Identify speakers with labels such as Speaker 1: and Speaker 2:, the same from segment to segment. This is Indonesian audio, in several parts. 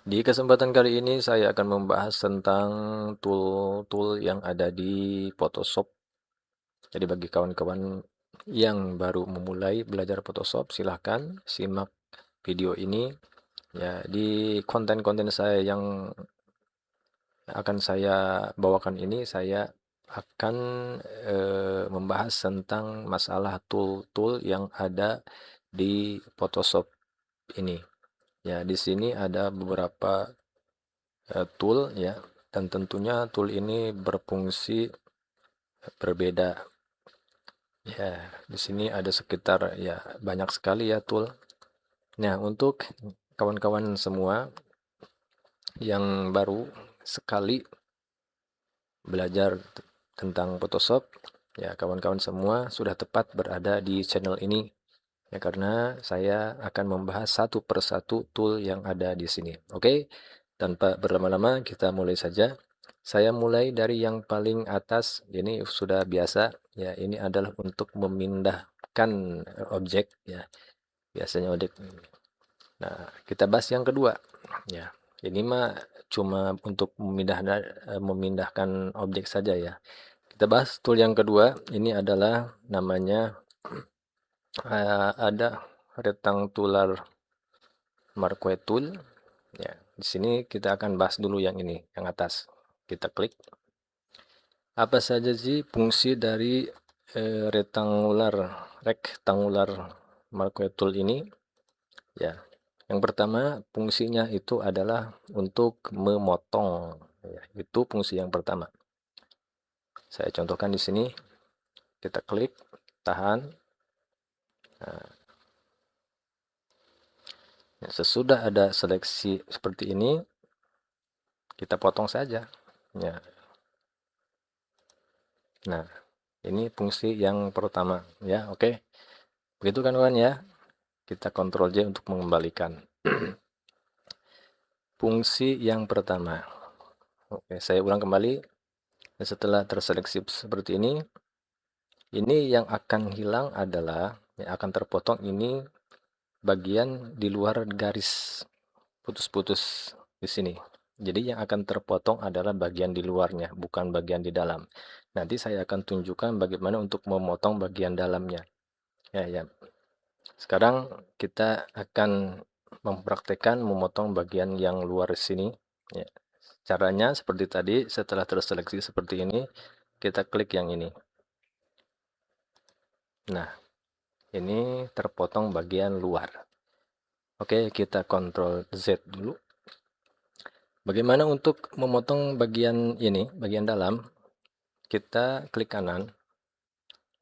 Speaker 1: Di kesempatan kali ini saya akan membahas tentang tool-tool yang ada di Photoshop. Jadi bagi kawan-kawan yang baru memulai belajar Photoshop, silahkan simak video ini. Ya, di konten-konten saya yang akan saya bawakan ini, saya akan membahas tentang masalah tool-tool yang ada di Photoshop ini. Ya, di sini ada beberapa tool ya, dan tentunya tool ini berfungsi berbeda ya. Di sini ada sekitar ya banyak sekali ya tool. Nah, untuk kawan-kawan semua yang baru sekali belajar tentang Photoshop, ya kawan-kawan semua sudah tepat berada di channel ini ya, karena saya akan membahas satu persatu tool yang ada di sini. Oke, tanpa berlama-lama kita mulai saja. Saya mulai dari yang paling atas. Ini sudah biasa ya, ini adalah untuk memindahkan objek ya, biasanya objek. Nah, kita bahas yang kedua ya. Ini mah cuma untuk memindahkan objek saja ya. Kita bahas tool yang kedua. Ini adalah namanya ada rectangular marquee tool ya. Di sini kita akan bahas dulu yang ini, yang atas. Kita klik. Apa saja sih fungsi dari rectangular marquee tool ini? Ya, yang pertama fungsinya itu adalah untuk memotong. Ya, itu fungsi yang pertama. Saya contohkan di sini. Kita klik, tahan. Nah, sesudah ada seleksi seperti ini, kita potong saja. Ya. Nah, ini fungsi yang pertama ya. Oke. Begitu kan kawan ya. Kita Ctrl J untuk mengembalikan. Fungsi yang pertama. Oke, saya ulang kembali. Setelah terseleksi seperti ini yang akan hilang adalah yang akan terpotong ini bagian di luar garis putus-putus di sini. Jadi yang akan terpotong adalah bagian di luarnya, bukan bagian di dalam. Nanti saya akan tunjukkan bagaimana untuk memotong bagian dalamnya. Ya, ya. Sekarang kita akan mempraktekkan memotong bagian yang luar sini. Ya. Caranya seperti tadi, setelah terseleksi seperti ini, kita klik yang ini. Nah, ini terpotong bagian luar. Oke, kita Ctrl Z dulu. Bagaimana untuk memotong bagian ini, bagian dalam? Kita klik kanan,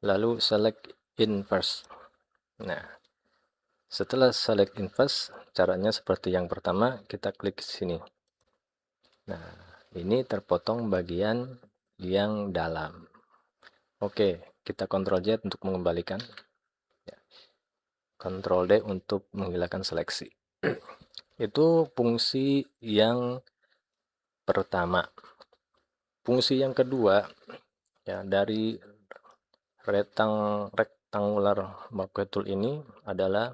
Speaker 1: lalu select inverse. Nah, setelah select inverse, caranya seperti yang pertama, kita klik sini. Nah, ini terpotong bagian yang dalam. Oke, kita Ctrl Z untuk mengembalikan. Ctrl D untuk menghilangkan seleksi. Itu fungsi yang pertama. Fungsi yang kedua, ya, dari rectangular marquee tool ini adalah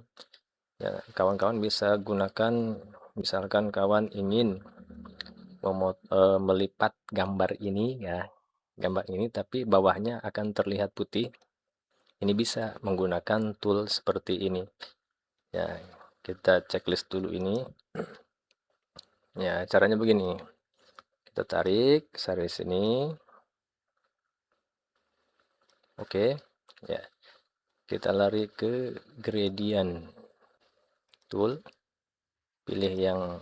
Speaker 1: ya, kawan-kawan bisa gunakan, misalkan kawan ingin melipat gambar ini ya, gambar ini tapi bawahnya akan terlihat putih. Ini bisa menggunakan tool seperti ini ya. Kita checklist dulu ini ya. Caranya begini, kita tarik dari sini. Oke ya, kita lari ke gradient tool, pilih yang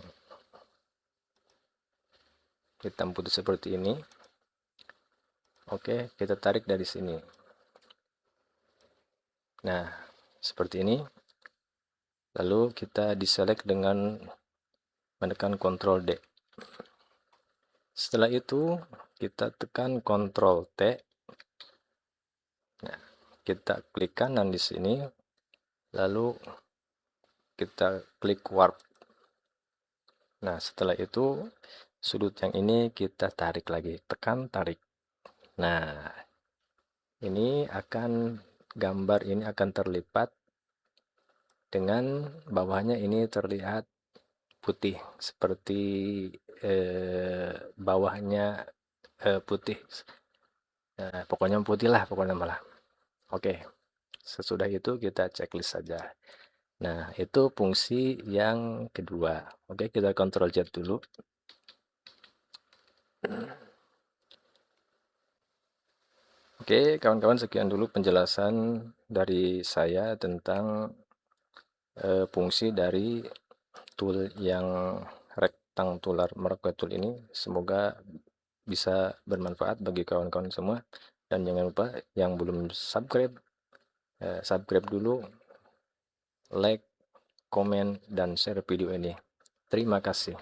Speaker 1: hitam putih seperti ini. Oke, kita tarik dari sini. Nah, seperti ini. Lalu kita deselect dengan menekan Ctrl D. Setelah itu kita tekan Ctrl T. Nah, kita klik kanan di sini. Lalu kita klik warp. Nah, setelah itu sudut yang ini kita tarik lagi, tekan tarik. Nah, ini akan gambar ini akan terlipat dengan bawahnya ini terlihat putih seperti bawahnya putih. Pokoknya putih lah pokoknya malah. Oke, sesudah itu kita checklist saja. Nah, itu fungsi yang kedua. Oke, kita Ctrl Z dulu. Oke, kawan-kawan, sekian dulu penjelasan dari saya tentang fungsi dari tool yang rectangular marquee tool ini. Semoga bisa bermanfaat bagi kawan-kawan semua. Dan jangan lupa yang belum subscribe, subscribe dulu, like, komen, dan share video ini. Terima kasih.